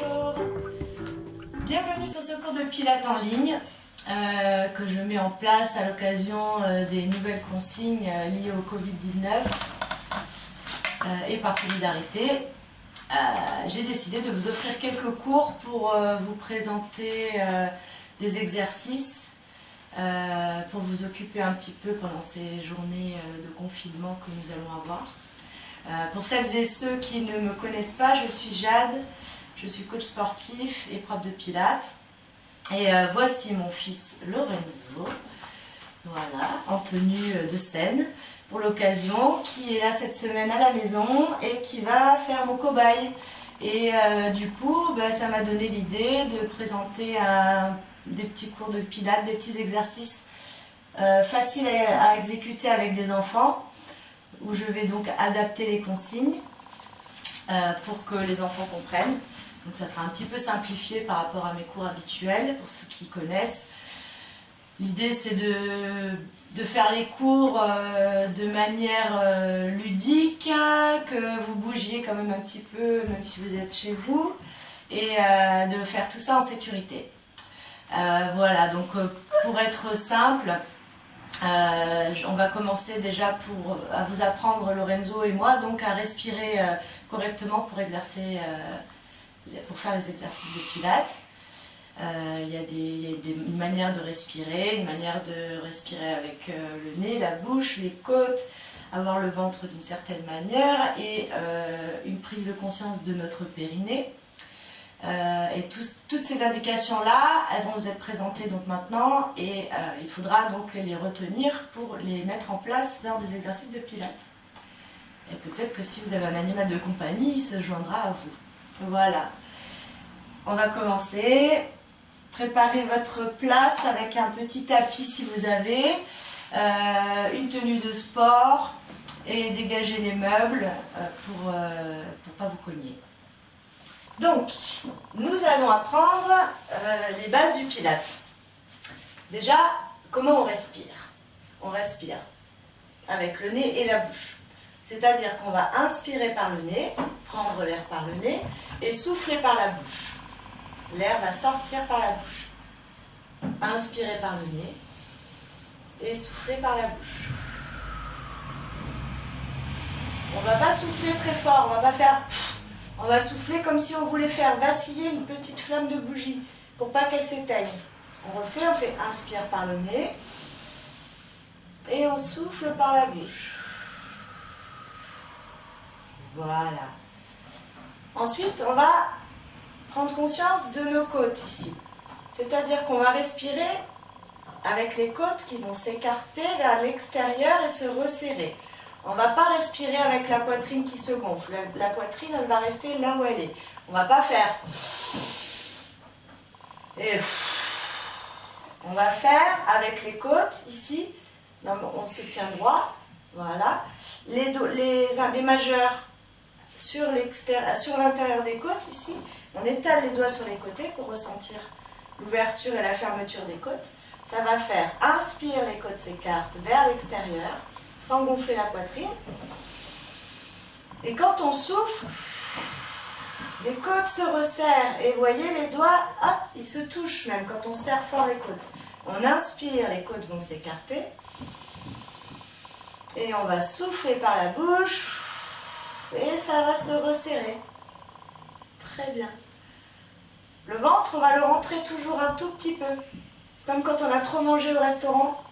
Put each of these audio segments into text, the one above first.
Bonjour, bienvenue sur ce cours de Pilates en ligne que je mets en place à l'occasion des nouvelles consignes liées au Covid-19 et par solidarité. J'ai décidé de vous offrir quelques cours pour vous présenter des exercices pour vous occuper un petit peu pendant ces journées de confinement que nous allons avoir. Pour celles et ceux qui ne me connaissent pas, je suis Jade, je suis coach sportif et prof de pilates. Et voici mon fils Lorenzo, voilà, en tenue de scène pour l'occasion, qui est là cette semaine à la maison et qui va faire mon cobaye. Et du coup, ça m'a donné l'idée de présenter des petits cours de pilates, des petits exercices faciles à exécuter avec des enfants, où je vais donc adapter les consignes pour que les enfants comprennent. Donc ça sera un petit peu simplifié par rapport à mes cours habituels, pour ceux qui connaissent. L'idée c'est de faire les cours de manière ludique, que vous bougiez quand même un petit peu, même si vous êtes chez vous, et de faire tout ça en sécurité. Voilà, donc pour être simple, on va commencer déjà à vous apprendre, Lorenzo et moi, donc à respirer correctement pour faire les exercices de pilates. Il y a une manière de respirer, avec le nez, la bouche, les côtes, avoir le ventre d'une certaine manière et une prise de conscience de notre périnée. Et toutes ces indications-là, elles vont vous être présentées donc maintenant et il faudra donc les retenir pour les mettre en place lors des exercices de pilates. Et peut-être que si vous avez un animal de compagnie, il se joindra à vous. Voilà. On va commencer. Préparez votre place avec un petit tapis si vous avez, une tenue de sport et dégagez les meubles pour ne pas vous cogner. Donc, nous allons apprendre les bases du pilates. Déjà, comment on respire? On respire avec le nez et la bouche. C'est-à-dire qu'on va inspirer par le nez, prendre l'air par le nez et souffler par la bouche. L'air va sortir par la bouche. Inspirer par le nez et souffler par la bouche. On ne va pas souffler très fort, on va pas faire... On va souffler comme si on voulait faire vaciller une petite flamme de bougie pour pas qu'elle s'éteigne. On fait inspire par le nez et on souffle par la bouche. Voilà. Ensuite, on va prendre conscience de nos côtes ici. C'est-à-dire qu'on va respirer avec les côtes qui vont s'écarter vers l'extérieur et se resserrer. On ne va pas respirer avec la poitrine qui se gonfle. La poitrine, elle va rester là où elle est. On ne va pas faire... Et on va faire avec les côtes ici. On se tient droit. Voilà. Les majeurs sur l'intérieur des côtes ici. On étale les doigts sur les côtés pour ressentir l'ouverture et la fermeture des côtes. Ça va faire inspire, les côtes s'écartent vers l'extérieur sans gonfler la poitrine. Et quand on souffle, les côtes se resserrent. Et vous voyez, les doigts, hop, ils se touchent même quand on serre fort les côtes. On inspire, les côtes vont s'écarter. Et on va souffler par la bouche. Et ça va se resserrer. Très bien. Le ventre, on va le rentrer toujours un tout petit peu. Comme quand on a trop mangé au restaurant,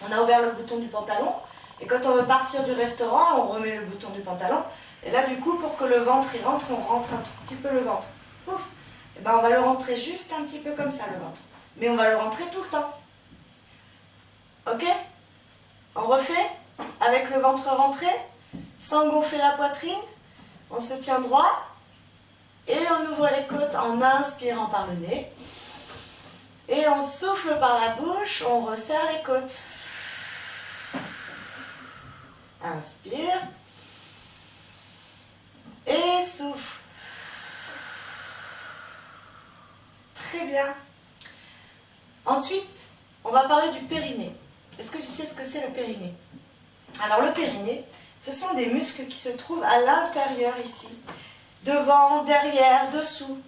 on a ouvert le bouton du pantalon. Et quand on veut partir du restaurant, on remet le bouton du pantalon. Et là, du coup, pour que le ventre y rentre, on rentre un tout petit peu le ventre. Pouf. Et ben, on va le rentrer juste un petit peu comme ça, le ventre. Mais on va le rentrer tout le temps. Ok? On refait avec le ventre rentré, sans gonfler la poitrine. On se tient droit. Et on ouvre les côtes en inspirant par le nez. Et on souffle par la bouche, on resserre les côtes. Inspire. Et souffle. Très bien. Ensuite, on va parler du périnée. Est-ce que tu sais ce que c'est le périnée? Alors le périnée, ce sont des muscles qui se trouvent à l'intérieur ici. Devant, derrière, dessous.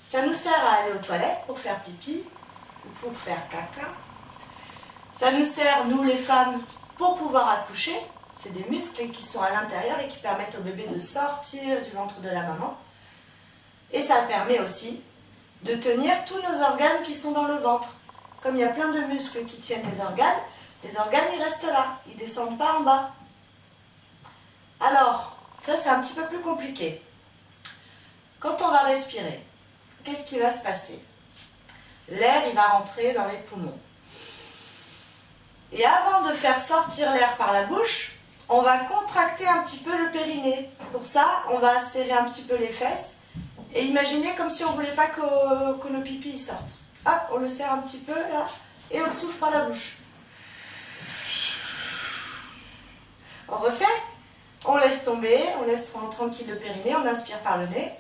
Ça nous sert à aller aux toilettes pour faire pipi ou pour faire caca. Ça nous sert, nous les femmes, pour pouvoir accoucher. C'est des muscles qui sont à l'intérieur et qui permettent au bébé de sortir du ventre de la maman. Et ça permet aussi de tenir tous nos organes qui sont dans le ventre. Comme il y a plein de muscles qui tiennent les organes ils restent là, ils ne descendent pas en bas. Alors, ça c'est un petit peu plus compliqué. Quand on va respirer, qu'est-ce qui va se passer? L'air, il va rentrer dans les poumons. Et avant de faire sortir l'air par la bouche, on va contracter un petit peu le périnée. Pour ça, on va serrer un petit peu les fesses et imaginer comme si on ne voulait pas que nos pipis sortent. Hop, on le serre un petit peu là et on souffle par la bouche. On refait, on laisse tomber, on laisse tranquille le périnée, on inspire par le nez.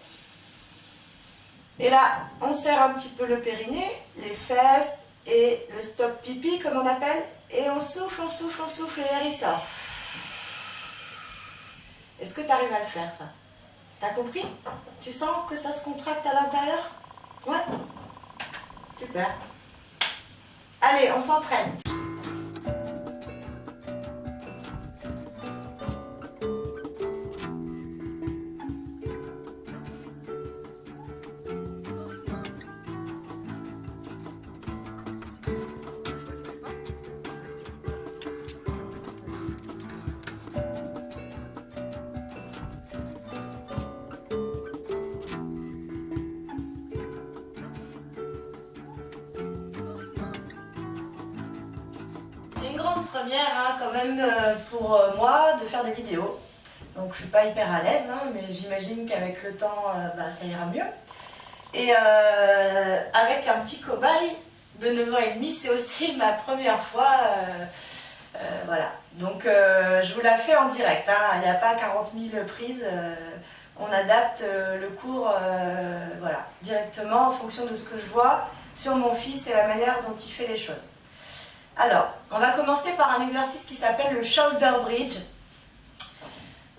Et là, on serre un petit peu le périnée, les fesses et le stop pipi comme on appelle. Et on souffle, on souffle, on souffle et l'air il sort. Est-ce que tu arrives à le faire ça? T'as compris? Tu sens que ça se contracte à l'intérieur? Ouais? Super. Allez, on s'entraîne. Première quand même pour moi de faire des vidéos, donc je suis pas hyper à l'aise mais j'imagine qu'avec le temps ça ira mieux et avec un petit cobaye de 9 ans et demi c'est aussi ma première fois voilà, donc je vous la fais en direct, il n'y a pas 40 000 prises, on adapte le cours voilà, directement en fonction de ce que je vois sur mon fils et la manière dont il fait les choses. Alors, on va commencer par un exercice qui s'appelle le shoulder bridge.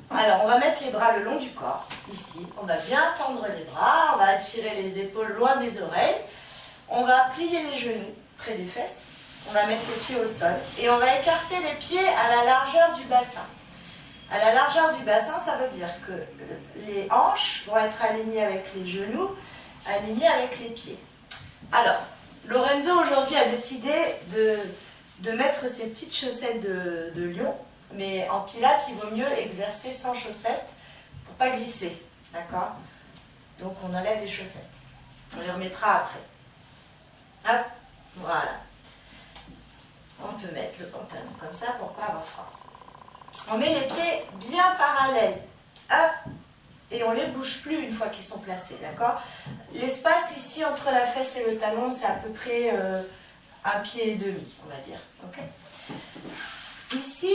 Alors, on va mettre les bras le long du corps, ici. On va bien tendre les bras, on va attirer les épaules loin des oreilles. On va plier les genoux près des fesses. On va mettre les pieds au sol. Et on va écarter les pieds à la largeur du bassin. À la largeur du bassin, ça veut dire que les hanches vont être alignées avec les genoux, alignées avec les pieds. Alors, Lorenzo aujourd'hui a décidé de mettre ses petites chaussettes de lion, mais en pilates il vaut mieux exercer sans chaussettes pour pas glisser, d'accord? Donc on enlève les chaussettes, on les remettra après. Hop, voilà. On peut mettre le pantalon comme ça pour pas avoir froid. On met les pieds bien parallèles, hop, et on ne les bouge plus une fois qu'ils sont placés, d'accord? L'espace ici entre la fesse et le talon, c'est à peu près 1,5 pied, on va dire. Okay. Ici,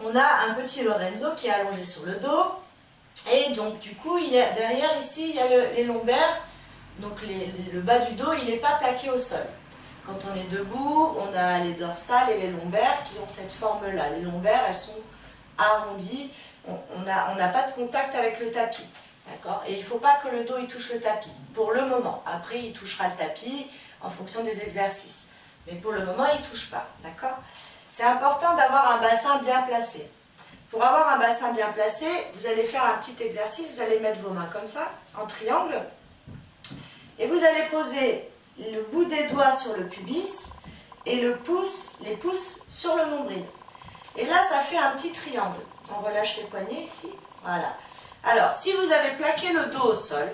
on a un petit Lorenzo qui est allongé sur le dos. Et donc, du coup, derrière ici, il y a les lombaires. Donc, le bas du dos, il n'est pas plaqué au sol. Quand on est debout, on a les dorsales et les lombaires qui ont cette forme-là. Les lombaires, elles sont arrondies. On n'a pas de contact avec le tapis, d'accord? Et il ne faut pas que le dos il touche le tapis, pour le moment. Après, il touchera le tapis en fonction des exercices. Mais pour le moment, il ne touche pas, d'accord? C'est important d'avoir un bassin bien placé. Pour avoir un bassin bien placé, vous allez faire un petit exercice, vous allez mettre vos mains comme ça, en triangle, et vous allez poser le bout des doigts sur le pubis et les pouces sur le nombril. Et là, ça fait un petit triangle. On relâche les poignets ici, voilà. Alors, si vous avez plaqué le dos au sol,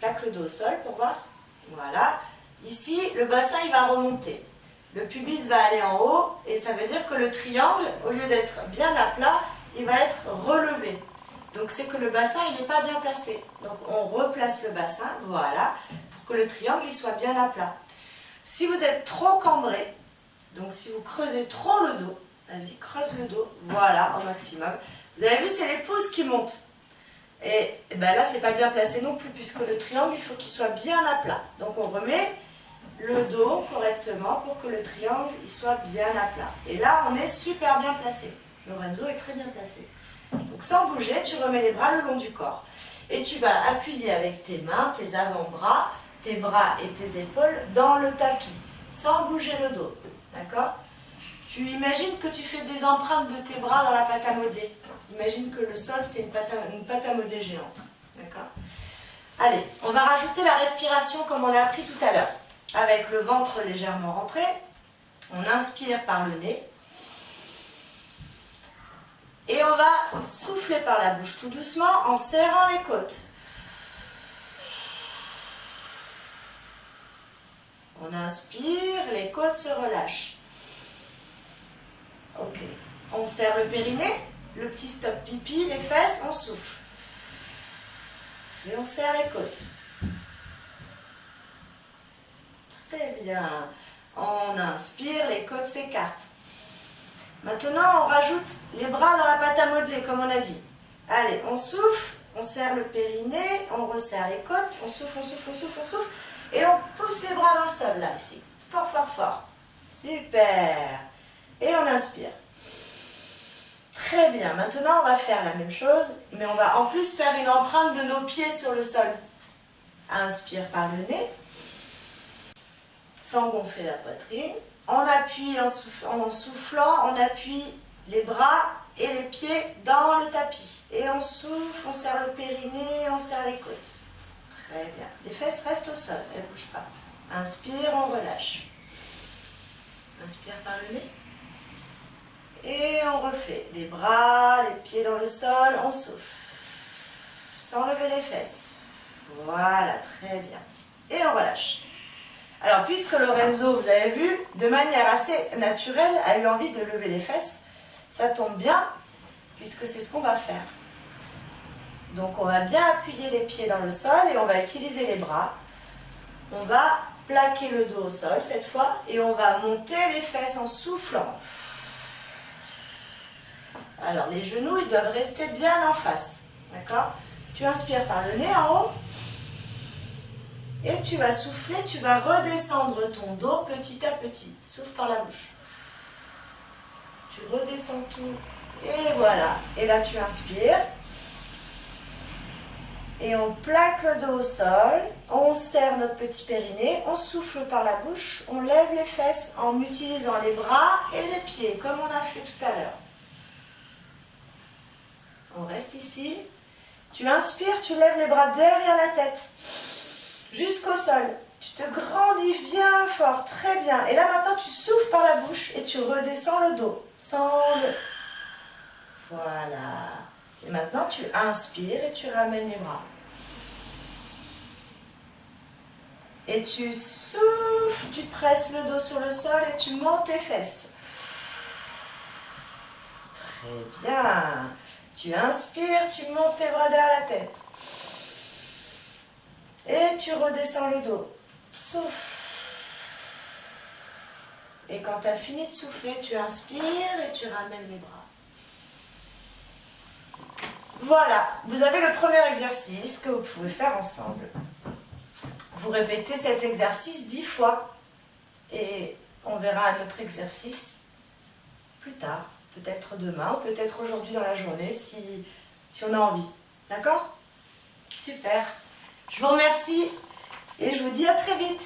plaque le dos au sol pour voir, voilà. Ici, le bassin, il va remonter. Le pubis va aller en haut et ça veut dire que le triangle, au lieu d'être bien à plat, il va être relevé. Donc, c'est que le bassin, il n'est pas bien placé. Donc, on replace le bassin, voilà, pour que le triangle, il soit bien à plat. Si vous êtes trop cambré, donc si vous creusez trop le dos, vas-y, creuse le dos, voilà, au maximum. Vous avez vu, c'est les pouces qui montent. Et ben là, c'est pas bien placé non plus, puisque le triangle, il faut qu'il soit bien à plat. Donc on remet le dos correctement pour que le triangle, il soit bien à plat. Et là, on est super bien placé. Lorenzo est très bien placé. Donc sans bouger, tu remets les bras le long du corps. Et tu vas appuyer avec tes mains, tes avant-bras, tes bras et tes épaules dans le tapis, sans bouger le dos. D'accord? Tu imagines que tu fais des empreintes de tes bras dans la pâte à modeler. Imagine que le sol, c'est une pâte à modeler géante. D'accord? Allez, on va rajouter la respiration comme on l'a appris tout à l'heure. Avec le ventre légèrement rentré, on inspire par le nez. Et on va souffler par la bouche tout doucement en serrant les côtes. On inspire, les côtes se relâchent. Ok. On serre le périnée, le petit stop pipi, les fesses, on souffle. Et on serre les côtes. Très bien. On inspire, les côtes s'écartent. Maintenant, on rajoute les bras dans la pâte à modeler, comme on a dit. Allez, on souffle, on serre le périnée, on resserre les côtes, on souffle, on souffle, on souffle, on souffle. Et on pousse les bras dans le sol, là, ici. Fort, fort, fort. Super. Et on inspire. Très bien. Maintenant, on va faire la même chose, mais on va en plus faire une empreinte de nos pieds sur le sol. Inspire par le nez, sans gonfler la poitrine. On appuie en soufflant, on appuie les bras et les pieds dans le tapis. Et on souffle, on serre le périnée, on serre les côtes. Très bien. Les fesses restent au sol, elles ne bougent pas. Inspire, on relâche. Inspire par le nez. Et on refait. Les bras, les pieds dans le sol, on souffle. Sans lever les fesses. Voilà, très bien. Et on relâche. Alors, puisque Lorenzo, vous avez vu, de manière assez naturelle, a eu envie de lever les fesses, ça tombe bien, puisque c'est ce qu'on va faire. Donc, on va bien appuyer les pieds dans le sol et on va utiliser les bras. On va plaquer le dos au sol cette fois et on va monter les fesses en soufflant. Alors, les genoux, ils doivent rester bien en face. D'accord? Tu inspires par le nez en haut. Et tu vas souffler, tu vas redescendre ton dos petit à petit. Souffle par la bouche. Tu redescends tout. Et voilà. Et là, tu inspires. Et on plaque le dos au sol. On serre notre petit périnée. On souffle par la bouche. On lève les fesses en utilisant les bras et les pieds, comme on a fait tout à l'heure. On reste ici. Tu inspires, tu lèves les bras derrière la tête. Jusqu'au sol. Tu te grandis bien fort, très bien. Et là maintenant tu souffles par la bouche et tu redescends le dos. Voilà. Et maintenant tu inspires et tu ramènes les bras. Et tu souffles, tu presses le dos sur le sol et tu montes tes fesses. Très bien. Tu inspires, tu montes tes bras derrière la tête. Et tu redescends le dos. Souffle. Et quand tu as fini de souffler, tu inspires et tu ramènes les bras. Voilà, vous avez le premier exercice que vous pouvez faire ensemble. Vous répétez cet exercice 10 fois et on verra un autre exercice plus tard. Peut-être demain ou peut-être aujourd'hui dans la journée si on a envie. D'accord? Super. Je vous remercie et je vous dis à très vite.